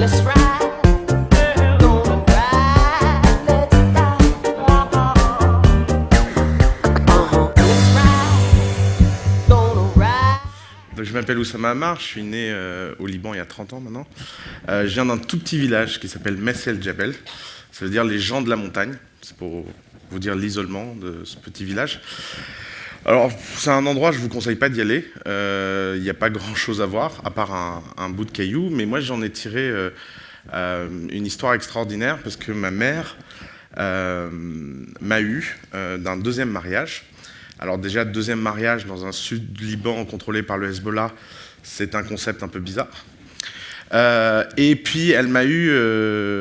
let's ride. Gonna ride, let's ride. Let's ride. Gonna ride. Donc, je m'appelle Oussama Ammar, je suis né au Liban il y a 30 ans maintenant. Je viens d'un tout petit village qui s'appelle Mess El Djebel, ça veut dire les gens de la montagne, c'est pour vous dire l'isolement de ce petit village. Alors, c'est un endroit, je ne vous conseille pas d'y aller, il n'y a pas grand-chose à voir, à part un bout de caillou, mais moi j'en ai tiré une histoire extraordinaire, parce que ma mère m'a eu d'un deuxième mariage. Alors déjà, deuxième mariage dans un sud du Liban contrôlé par le Hezbollah, c'est un concept un peu bizarre. Et puis, elle m'a eu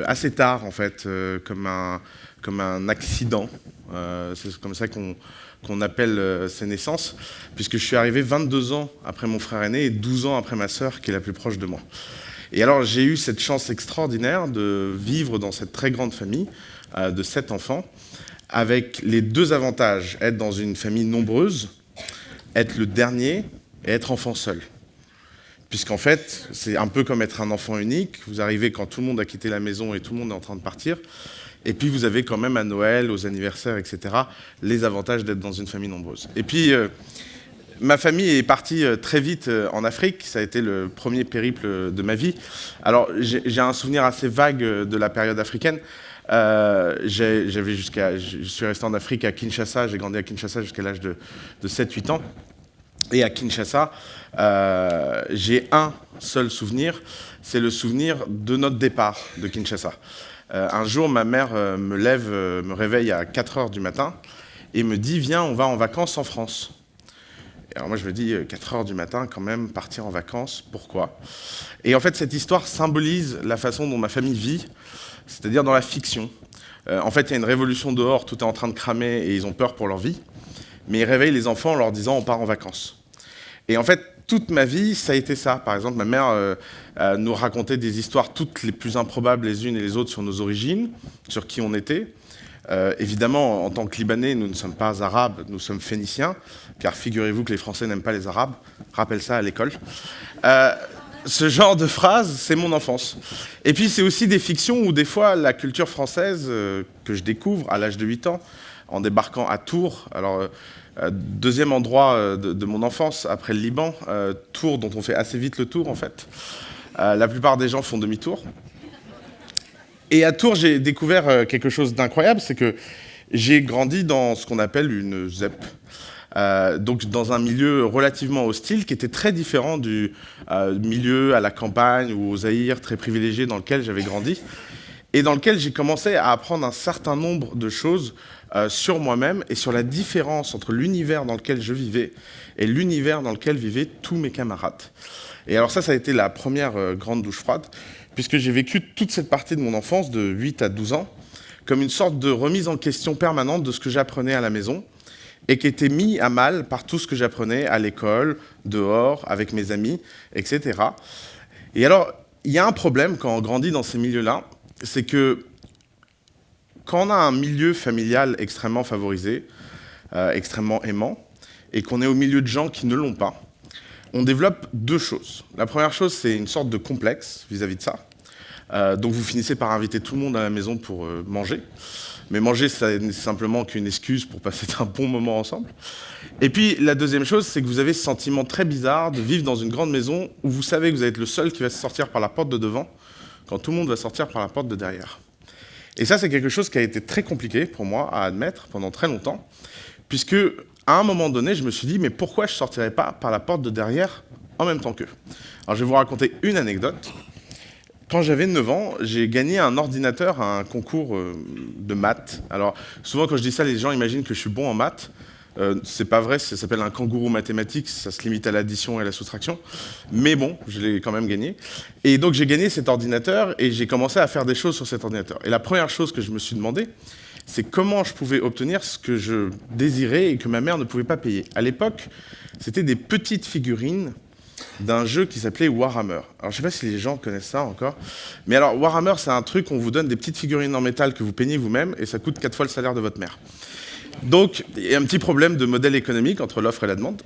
assez tard, en fait, comme un accident. C'est comme ça qu'on appelle ces naissances, puisque je suis arrivé 22 ans après mon frère aîné et 12 ans après ma sœur, qui est la plus proche de moi. Et alors, j'ai eu cette chance extraordinaire de vivre dans cette très grande famille de 7 enfants, avec les deux avantages, être dans une famille nombreuse, être le dernier et être enfant seul. Puisqu'en fait, c'est un peu comme être un enfant unique, vous arrivez quand tout le monde a quitté la maison et tout le monde est en train de partir, et puis vous avez quand même à Noël, aux anniversaires, etc., les avantages d'être dans une famille nombreuse. Et puis, ma famille est partie très vite en Afrique, ça a été le premier périple de ma vie. Alors, j'ai un souvenir assez vague de la période africaine. Je suis resté en Afrique à Kinshasa, j'ai grandi à Kinshasa jusqu'à l'âge de 7-8 ans. Et à Kinshasa, j'ai un seul souvenir, c'est le souvenir de notre départ de Kinshasa. Un jour, ma mère me réveille à 4 heures du matin et me dit « Viens, on va en vacances en France ». Alors moi, je me dis, 4 heures du matin, quand même, partir en vacances, pourquoi? Et en fait, cette histoire symbolise la façon dont ma famille vit, c'est-à-dire dans la fiction. En fait, il y a une révolution dehors, tout est en train de cramer et ils ont peur pour leur vie. Mais ils réveillent les enfants en leur disant, on part en vacances. Et en fait, toute ma vie, ça a été ça. Par exemple, ma mère nous racontait des histoires toutes les plus improbables les unes et les autres sur nos origines, sur qui on était. Évidemment, en tant que Libanais, nous ne sommes pas arabes, nous sommes phéniciens, car figurez-vous que les Français n'aiment pas les Arabes. Rappelle ça à l'école. Ce genre de phrase, c'est mon enfance. Et puis, c'est aussi des fictions où, des fois, la culture française que je découvre à l'âge de 8 ans, en débarquant à Tours. Alors, deuxième endroit de mon enfance, après le Liban, Tours, dont on fait assez vite le tour, en fait. La plupart des gens font demi-tour. Et à Tours, j'ai découvert quelque chose d'incroyable, c'est que j'ai grandi dans ce qu'on appelle une ZEP. Donc dans un milieu relativement hostile, qui était très différent du milieu à la campagne ou aux Zaïre, très privilégié dans lequel j'avais grandi, et dans lequel j'ai commencé à apprendre un certain nombre de choses sur moi-même et sur la différence entre l'univers dans lequel je vivais et l'univers dans lequel vivaient tous mes camarades. Et alors ça a été la première grande douche froide, puisque j'ai vécu toute cette partie de mon enfance, de 8 à 12 ans, comme une sorte de remise en question permanente de ce que j'apprenais à la maison, et qui était mis à mal par tout ce que j'apprenais à l'école, dehors, avec mes amis, etc. Et alors, il y a un problème quand on grandit dans ces milieux-là, c'est que quand on a un milieu familial extrêmement favorisé, extrêmement aimant, et qu'on est au milieu de gens qui ne l'ont pas, on développe deux choses. La première chose, c'est une sorte de complexe vis-à-vis de ça. Donc vous finissez par inviter tout le monde à la maison pour manger. Mais manger, ça n'est simplement qu'une excuse pour passer un bon moment ensemble. Et puis la deuxième chose, c'est que vous avez ce sentiment très bizarre de vivre dans une grande maison où vous savez que vous êtes le seul qui va sortir par la porte de devant, quand tout le monde va sortir par la porte de derrière. Et ça, c'est quelque chose qui a été très compliqué pour moi à admettre pendant très longtemps, puisque à un moment donné, je me suis dit, mais pourquoi je ne sortirais pas par la porte de derrière en même temps qu'eux? Alors, je vais vous raconter une anecdote. Quand j'avais 9 ans, j'ai gagné un ordinateur à un concours de maths. Alors, souvent, quand je dis ça, les gens imaginent que je suis bon en maths. C'est pas vrai, ça s'appelle un kangourou mathématique, ça se limite à l'addition et à la soustraction. Mais bon, je l'ai quand même gagné. Et donc, j'ai gagné cet ordinateur et j'ai commencé à faire des choses sur cet ordinateur. Et la première chose que je me suis demandé, c'est comment je pouvais obtenir ce que je désirais et que ma mère ne pouvait pas payer. À l'époque, c'était des petites figurines d'un jeu qui s'appelait Warhammer. Alors, je ne sais pas si les gens connaissent ça encore, mais alors, Warhammer, c'est un truc où on vous donne des petites figurines en métal que vous peignez vous-même, et ça coûte 4 fois le salaire de votre mère. Donc, il y a un petit problème de modèle économique entre l'offre et la demande.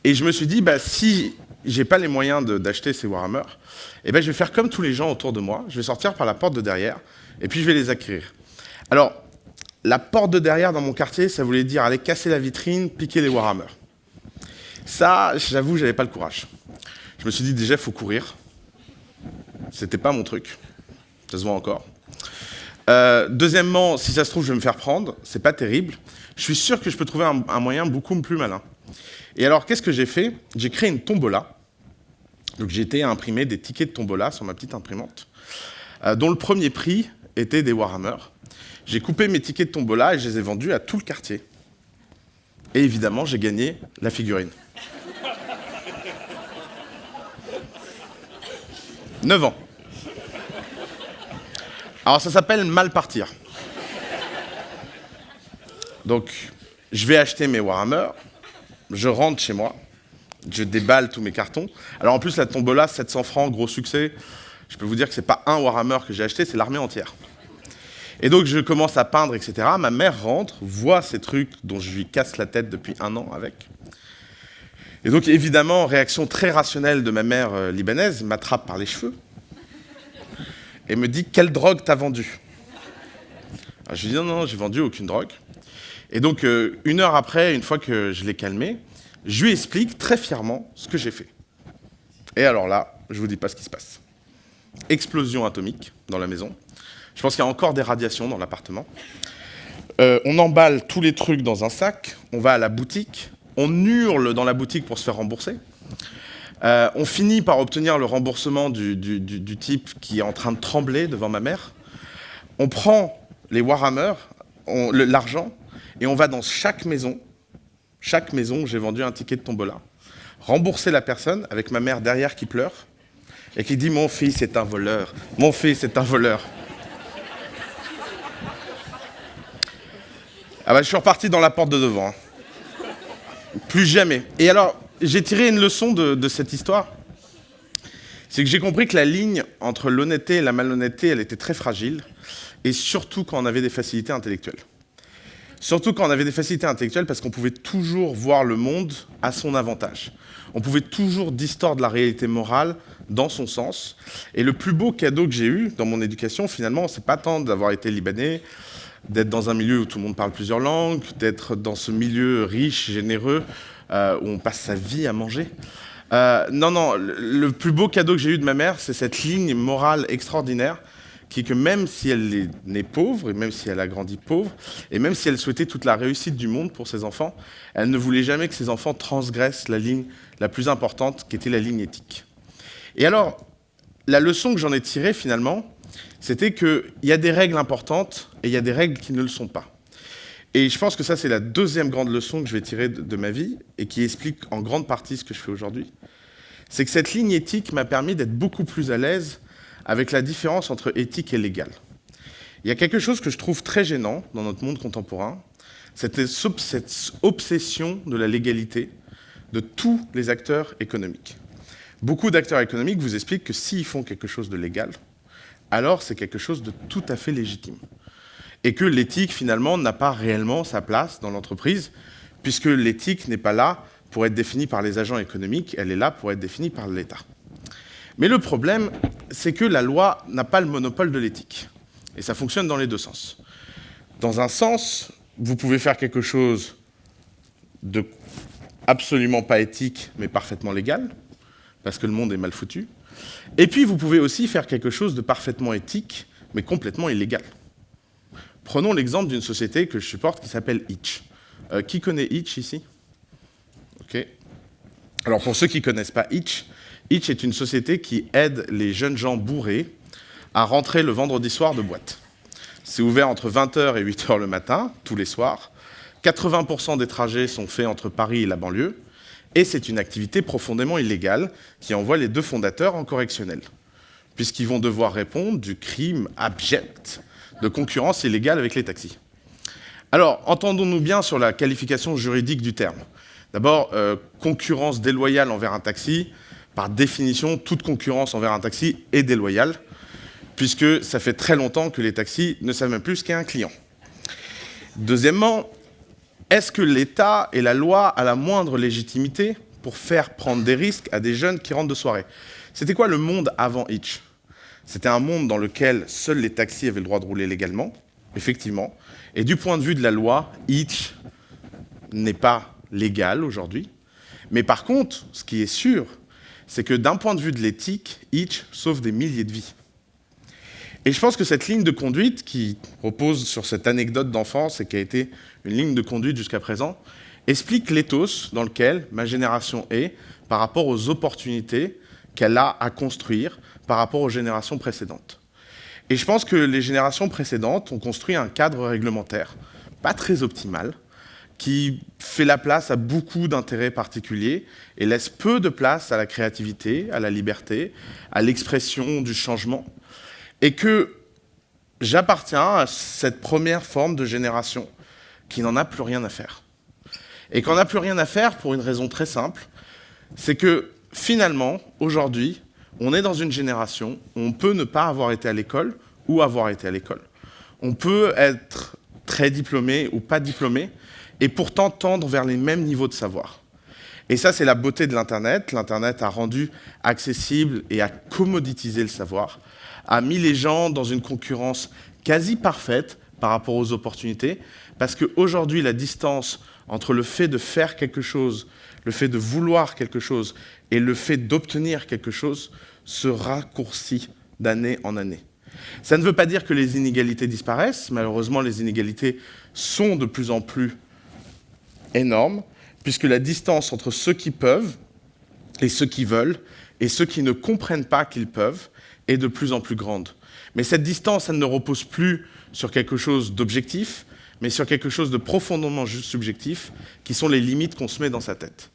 Et je me suis dit, si j'ai pas les moyens d'acheter ces Warhammer, et ben je vais faire comme tous les gens autour de moi, je vais sortir par la porte de derrière, et puis je vais les acquérir. Alors, la porte de derrière dans mon quartier, ça voulait dire aller casser la vitrine, piquer les Warhammer. Ça, j'avoue, j'avais pas le courage. Je me suis dit déjà, il faut courir. C'était pas mon truc. Ça se voit encore. Deuxièmement, si ça se trouve, je vais me faire prendre. C'est pas terrible. Je suis sûr que je peux trouver un moyen beaucoup plus malin. Et alors, qu'est-ce que j'ai fait? J'ai créé une tombola. Donc, j'ai été à imprimer des tickets de tombola sur ma petite imprimante, dont le premier prix était des Warhammer. J'ai coupé mes tickets de tombola et je les ai vendus à tout le quartier. Et évidemment, j'ai gagné la figurine. 9 ans. Alors ça s'appelle mal partir. Donc, je vais acheter mes Warhammer, je rentre chez moi, je déballe tous mes cartons. Alors en plus, la tombola, 700 francs, gros succès. Je peux vous dire que c'est pas un Warhammer que j'ai acheté, c'est l'armée entière. Et donc je commence à peindre, etc. Ma mère rentre, voit ces trucs dont je lui casse la tête depuis 1 an avec. Et donc évidemment, réaction très rationnelle de ma mère libanaise, m'attrape par les cheveux et me dit « Quelle drogue t'as vendue ?» Alors, je lui dis « Non, j'ai vendu aucune drogue. » Et donc 1 heure après, une fois que je l'ai calmé, je lui explique très fièrement ce que j'ai fait. Et alors là, je vous dis pas ce qui se passe. Explosion atomique dans la maison. Je pense qu'il y a encore des radiations dans l'appartement. On emballe tous les trucs dans un sac, on va à la boutique, on hurle dans la boutique pour se faire rembourser. On finit par obtenir le remboursement du type qui est en train de trembler devant ma mère. On prend les Warhammer, l'argent, et on va dans chaque maison où j'ai vendu un ticket de tombola, rembourser la personne avec ma mère derrière qui pleure et qui dit « Mon fils est un voleur, mon fils est un voleur ». Ah bah, je suis reparti dans la porte de devant. Plus jamais. Et alors, j'ai tiré une leçon de cette histoire. C'est que j'ai compris que la ligne entre l'honnêteté et la malhonnêteté, elle était très fragile, et surtout quand on avait des facilités intellectuelles. Surtout quand on avait des facilités intellectuelles, parce qu'on pouvait toujours voir le monde à son avantage. On pouvait toujours distordre la réalité morale dans son sens. Et le plus beau cadeau que j'ai eu dans mon éducation, finalement, c'est pas tant d'avoir été libanais, d'être dans un milieu où tout le monde parle plusieurs langues, d'être dans ce milieu riche, généreux, où on passe sa vie à manger. Non, le plus beau cadeau que j'ai eu de ma mère, c'est cette ligne morale extraordinaire, qui est que même si elle est née pauvre, et même si elle a grandi pauvre, et même si elle souhaitait toute la réussite du monde pour ses enfants, elle ne voulait jamais que ses enfants transgressent la ligne la plus importante, qui était la ligne éthique. Et alors, la leçon que j'en ai tirée, finalement, c'était qu'il y a des règles importantes et il y a des règles qui ne le sont pas. Et je pense que ça, c'est la deuxième grande leçon que je vais tirer de ma vie et qui explique en grande partie ce que je fais aujourd'hui. C'est que cette ligne éthique m'a permis d'être beaucoup plus à l'aise avec la différence entre éthique et légal. Il y a quelque chose que je trouve très gênant dans notre monde contemporain, cette obsession de la légalité de tous les acteurs économiques. Beaucoup d'acteurs économiques vous expliquent que s'ils font quelque chose de légal, alors c'est quelque chose de tout à fait légitime. Et que l'éthique, finalement, n'a pas réellement sa place dans l'entreprise, puisque l'éthique n'est pas là pour être définie par les agents économiques, elle est là pour être définie par l'État. Mais le problème, c'est que la loi n'a pas le monopole de l'éthique. Et ça fonctionne dans les deux sens. Dans un sens, vous pouvez faire quelque chose de absolument pas éthique, mais parfaitement légal, parce que le monde est mal foutu. Et puis, vous pouvez aussi faire quelque chose de parfaitement éthique, mais complètement illégal. Prenons l'exemple d'une société que je supporte qui s'appelle Hitch. Qui connaît Hitch ici? Ok. Alors, pour ceux qui ne connaissent pas Hitch, Hitch est une société qui aide les jeunes gens bourrés à rentrer le vendredi soir de boîte. C'est ouvert entre 20h et 8h le matin, tous les soirs. 80% des trajets sont faits entre Paris et la banlieue. Et c'est une activité profondément illégale qui envoie les deux fondateurs en correctionnel, puisqu'ils vont devoir répondre du crime abject de concurrence illégale avec les taxis. Alors, entendons-nous bien sur la qualification juridique du terme. D'abord, concurrence déloyale envers un taxi. Par définition, toute concurrence envers un taxi est déloyale, puisque ça fait très longtemps que les taxis ne savent même plus ce qu'est un client. Deuxièmement, est-ce que l'État et la loi a la moindre légitimité pour faire prendre des risques à des jeunes qui rentrent de soirée. C'était quoi le monde avant Hitch? C'était un monde dans lequel seuls les taxis avaient le droit de rouler légalement, effectivement. Et du point de vue de la loi, Hitch n'est pas légal aujourd'hui. Mais par contre, ce qui est sûr, c'est que d'un point de vue de l'éthique, Hitch sauve des milliers de vies. Et je pense que cette ligne de conduite, qui repose sur cette anecdote d'enfance et qui a été une ligne de conduite jusqu'à présent, explique l'éthos dans lequel ma génération est par rapport aux opportunités qu'elle a à construire par rapport aux générations précédentes. Et je pense que les générations précédentes ont construit un cadre réglementaire pas très optimal, qui fait la place à beaucoup d'intérêts particuliers et laisse peu de place à la créativité, à la liberté, à l'expression du changement. Et que j'appartiens à cette première forme de génération qui n'en a plus rien à faire. Et qu'on n'a plus rien à faire pour une raison très simple, c'est que finalement, aujourd'hui, on est dans une génération où on peut ne pas avoir été à l'école ou avoir été à l'école. On peut être très diplômé ou pas diplômé, et pourtant tendre vers les mêmes niveaux de savoir. Et ça, c'est la beauté de l'Internet. L'Internet a rendu accessible et a commoditisé le savoir, a mis les gens dans une concurrence quasi parfaite par rapport aux opportunités, parce qu'aujourd'hui, la distance entre le fait de faire quelque chose, le fait de vouloir quelque chose, et le fait d'obtenir quelque chose se raccourcit d'année en année. Ça ne veut pas dire que les inégalités disparaissent. Malheureusement, les inégalités sont de plus en plus énormes, puisque la distance entre ceux qui peuvent et ceux qui veulent, et ceux qui ne comprennent pas qu'ils peuvent, est de plus en plus grande. Mais cette distance, elle ne repose plus sur quelque chose d'objectif, mais sur quelque chose de profondément subjectif, qui sont les limites qu'on se met dans sa tête.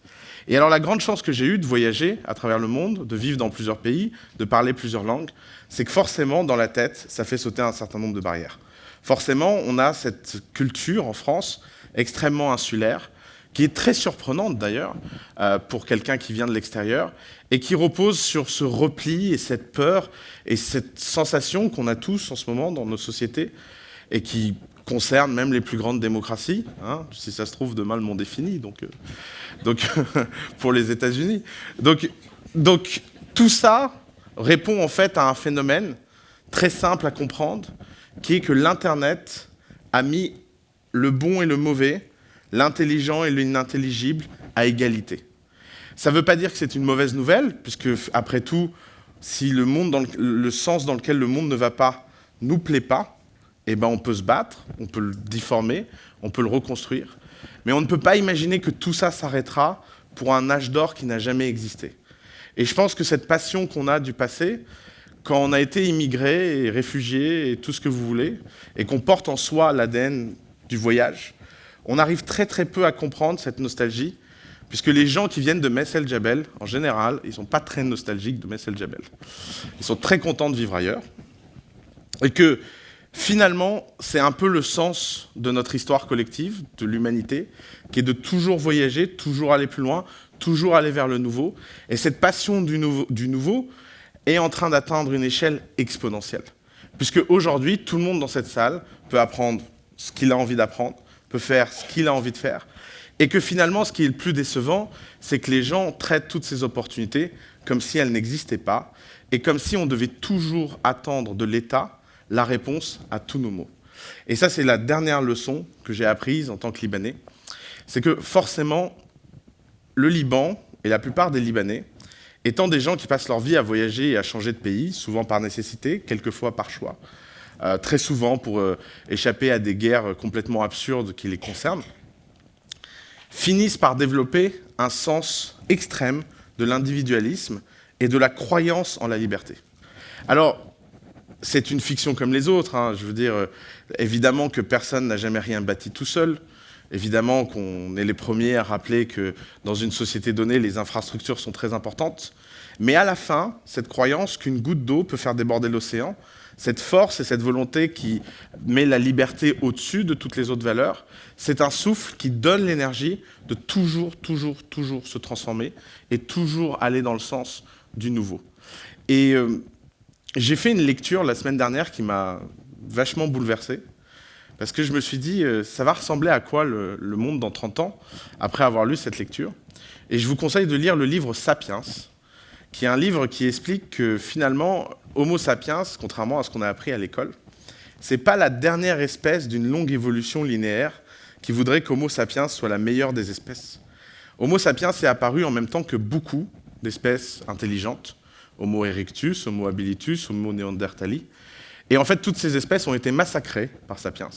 Et alors la grande chance que j'ai eue de voyager à travers le monde, de vivre dans plusieurs pays, de parler plusieurs langues, c'est que forcément, dans la tête, ça fait sauter un certain nombre de barrières. Forcément, on a cette culture en France extrêmement insulaire, qui est très surprenante d'ailleurs pour quelqu'un qui vient de l'extérieur, et qui repose sur ce repli et cette peur et cette sensation qu'on a tous en ce moment dans nos sociétés, et qui concerne même les plus grandes démocraties. Hein, si ça se trouve, demain le monde est fini, donc pour les États-Unis. Donc tout ça répond en fait à un phénomène très simple à comprendre, qui est que l'Internet a mis le bon et le mauvais, l'intelligent et l'inintelligible à égalité. Ça ne veut pas dire que c'est une mauvaise nouvelle, puisque, après tout, si le sens dans lequel le monde ne va pas nous plaît pas, eh ben on peut se battre, on peut le déformer, on peut le reconstruire. Mais on ne peut pas imaginer que tout ça s'arrêtera pour un âge d'or qui n'a jamais existé. Et je pense que cette passion qu'on a du passé, quand on a été immigré et réfugié et tout ce que vous voulez, et qu'on porte en soi l'ADN du voyage, on arrive très très peu à comprendre cette nostalgie, puisque les gens qui viennent de Mess El Jabel, en général, ils ne sont pas très nostalgiques de Mess El Jabel. Ils sont très contents de vivre ailleurs. Et que finalement, c'est un peu le sens de notre histoire collective, de l'humanité, qui est de toujours voyager, toujours aller plus loin, toujours aller vers le nouveau. Et cette passion du nouveau est en train d'atteindre une échelle exponentielle. Puisque aujourd'hui, tout le monde dans cette salle peut apprendre ce qu'il a envie d'apprendre, peut faire ce qu'il a envie de faire, et que finalement, ce qui est le plus décevant, c'est que les gens traitent toutes ces opportunités comme si elles n'existaient pas, et comme si on devait toujours attendre de l'État la réponse à tous nos maux. Et ça, c'est la dernière leçon que j'ai apprise en tant que Libanais, c'est que forcément, le Liban, et la plupart des Libanais, étant des gens qui passent leur vie à voyager et à changer de pays, souvent par nécessité, quelquefois par choix, très souvent pour échapper à des guerres complètement absurdes qui les concernent, finissent par développer un sens extrême de l'individualisme et de la croyance en la liberté. Alors, c'est une fiction comme les autres, hein, je veux dire, évidemment que personne n'a jamais rien bâti tout seul, évidemment qu'on est les premiers à rappeler que dans une société donnée, les infrastructures sont très importantes, mais à la fin, cette croyance qu'une goutte d'eau peut faire déborder l'océan, cette force et cette volonté qui met la liberté au-dessus de toutes les autres valeurs, c'est un souffle qui donne l'énergie de toujours se transformer et toujours aller dans le sens du nouveau. Et j'ai fait une lecture la semaine dernière qui m'a vachement bouleversé, parce que je me suis dit, ça va ressembler à quoi le monde dans 30 ans, après avoir lu cette lecture. Et je vous conseille de lire le livre Sapiens, qui est un livre qui explique que finalement, Homo sapiens, contrairement à ce qu'on a appris à l'école, c'est pas la dernière espèce d'une longue évolution linéaire qui voudrait qu'Homo sapiens soit la meilleure des espèces. Homo sapiens est apparu en même temps que beaucoup d'espèces intelligentes, Homo erectus, Homo habilitus, Homo neanderthali. Et en fait, toutes ces espèces ont été massacrées par Sapiens,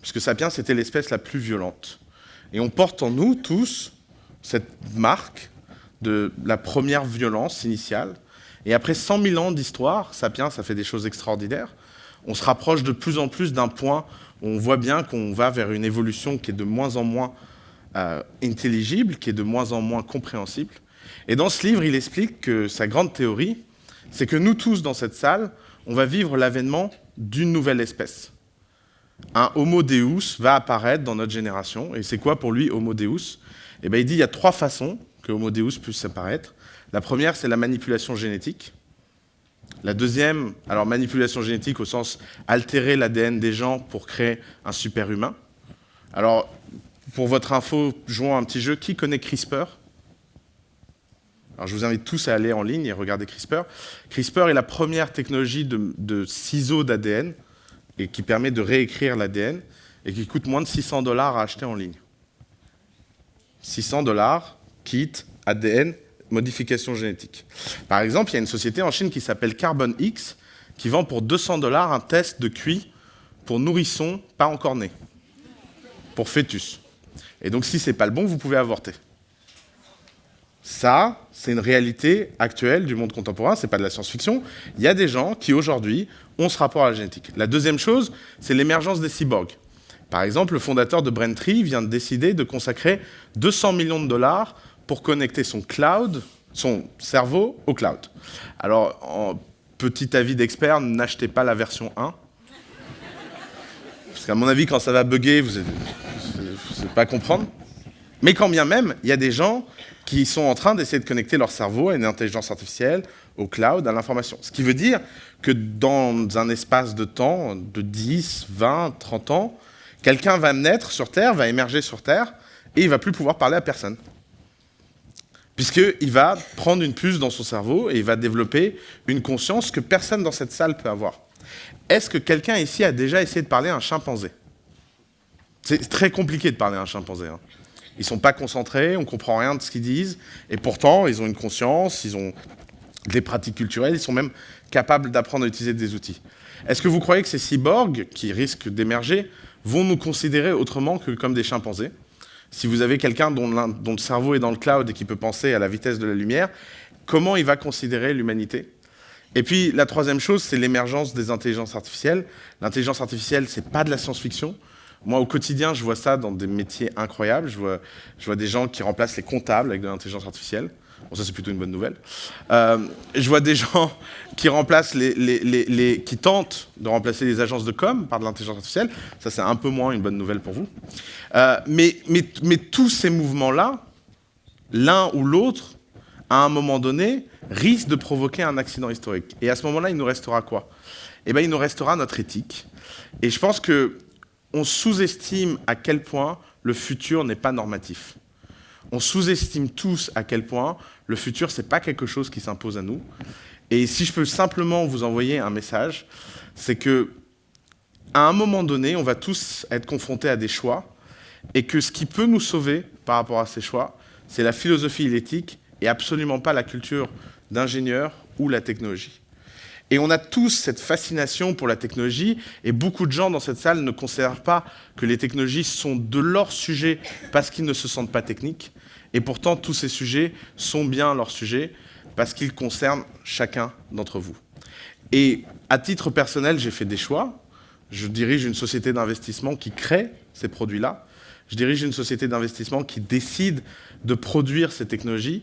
puisque Sapiens était l'espèce la plus violente. Et on porte en nous tous cette marque de la première violence initiale. Et après 100 000 ans d'histoire, Sapiens a fait des choses extraordinaires. On se rapproche de plus en plus d'un point où on voit bien qu'on va vers une évolution qui est de moins en moins intelligible, qui est de moins en moins compréhensible. Et dans ce livre, il explique que sa grande théorie, c'est que nous tous dans cette salle, on va vivre l'avènement d'une nouvelle espèce. Un Homo Deus va apparaître dans notre génération. Et c'est quoi pour lui Homo Deus ? Eh bien, il dit qu'il y a 3 façons que Homo Deus puisse apparaître. La première, c'est la manipulation génétique. La deuxième, alors manipulation génétique au sens altérer l'ADN des gens pour créer un super-humain. Alors, pour votre info, jouons à un petit jeu. Qui connaît CRISPR ? Alors, je vous invite tous à aller en ligne et regarder CRISPR. CRISPR est la première technologie de ciseaux d'ADN et qui permet de réécrire l'ADN et qui coûte moins de $600 à acheter en ligne. $600, kit, ADN, modification génétique. Par exemple, il y a une société en Chine qui s'appelle Carbon X qui vend pour $200 un test de QI pour nourrissons pas encore nés, pour fœtus. Et donc, si ce n'est pas le bon, vous pouvez avorter. Ça, c'est une réalité actuelle du monde contemporain, ce n'est pas de la science-fiction. Il y a des gens qui, aujourd'hui, ont ce rapport à la génétique. La deuxième chose, c'est l'émergence des cyborgs. Par exemple, le fondateur de Braintree vient de décider de consacrer $200 millions pour connecter son cloud, son cerveau au cloud. Alors, en petit avis d'expert, n'achetez pas la version 1. Parce qu'à mon avis, quand ça va bugger, vous n'allez pas comprendre. Mais quand bien même, il y a des gens qui sont en train d'essayer de connecter leur cerveau à une intelligence artificielle, au cloud, à l'information. Ce qui veut dire que dans un espace de temps de 10, 20, 30 ans, quelqu'un va naître sur Terre, va émerger sur Terre, et il ne va plus pouvoir parler à personne. Puisqu'il va prendre une puce dans son cerveau et il va développer une conscience que personne dans cette salle peut avoir. Est-ce que quelqu'un ici a déjà essayé de parler à un chimpanzé ? C'est très compliqué de parler à un chimpanzé. Hein. Ils ne sont pas concentrés, on ne comprend rien de ce qu'ils disent, et pourtant, ils ont une conscience, ils ont des pratiques culturelles, ils sont même capables d'apprendre à utiliser des outils. Est-ce que vous croyez que ces cyborgs, qui risquent d'émerger, vont nous considérer autrement que comme des chimpanzés ? Si vous avez quelqu'un dont le cerveau est dans le cloud et qui peut penser à la vitesse de la lumière, comment il va considérer l'humanité ? Et puis, la troisième chose, c'est l'émergence des intelligences artificielles. L'intelligence artificielle, ce n'est pas de la science-fiction. Moi, au quotidien, je vois ça dans des métiers incroyables. Je vois des gens qui remplacent les comptables avec de l'intelligence artificielle. Bon, ça, c'est plutôt une bonne nouvelle. Je vois des gens qui remplacent qui tentent de remplacer les agences de com par de l'intelligence artificielle. Ça, c'est un peu moins une bonne nouvelle pour vous. Mais tous ces mouvements-là, l'un ou l'autre, à un moment donné, risquent de provoquer un accident historique. Et à ce moment-là, il nous restera quoi ? Eh bien, il nous restera notre éthique. Et je pense qu'on sous-estime à quel point le futur n'est pas normatif. On sous-estime tous à quel point le futur, ce n'est pas quelque chose qui s'impose à nous. Et si je peux simplement vous envoyer un message, c'est que à un moment donné, on va tous être confrontés à des choix, et que ce qui peut nous sauver par rapport à ces choix, c'est la philosophie et l'éthique, et absolument pas la culture d'ingénieur ou la technologie. Et on a tous cette fascination pour la technologie, et beaucoup de gens dans cette salle ne considèrent pas que les technologies sont de leur sujet parce qu'ils ne se sentent pas techniques, et pourtant tous ces sujets sont bien leur sujet parce qu'ils concernent chacun d'entre vous. Et à titre personnel, j'ai fait des choix. Je dirige une société d'investissement qui crée ces produits-là. Je dirige une société d'investissement qui décide de produire ces technologies,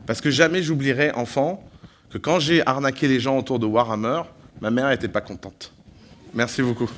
parce que jamais j'oublierai, enfant, que quand j'ai arnaqué les gens autour de Warhammer, ma mère n'était pas contente. Merci beaucoup.